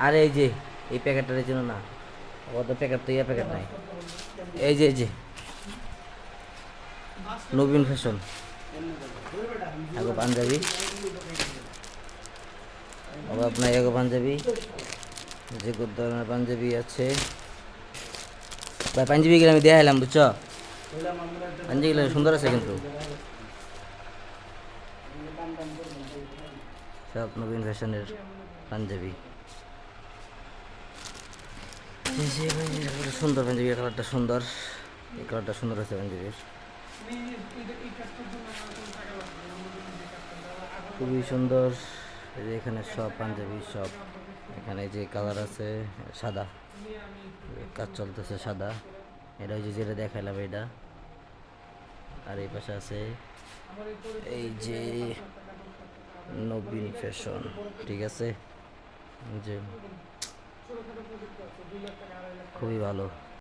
আরে এই যে এই প্যাকেটটার জন্য না, ওদের প্যাকেট তো ইয়ে প্যাকেট নাই। এই যে নবীন ফ্যাশন এগো পাঞ্জাবি, অভাব নাই এগো পাঞ্জাবি, যে কত ধরনের পাঞ্জাবি আছে ভাই। পাঞ্জাবিগুলো আমি দেখাইলাম বুঝছো, পাঞ্জাবিগুলো সুন্দর আছে কিন্তু সব নবীন ফ্যাশনের পাঞ্জাবি। এই যে পাঞ্জাবিটা সুন্দর, পাঞ্জাবির কালারটা সুন্দর, এই কালারটা সুন্দর আছে পাঞ্জাবির, খুবই সুন্দর। এই যে এখানে সব পাঞ্জাবি সব, এখানে যে কালার আছে সাদা, কাজ চলতেছে সাদা, এটা ওই যে যেটা দেখাইলাম এটা। আর এই পাশে আছে এই যে নবীন ফ্যাশন, ঠিক আছে, যে খুবই ভালো।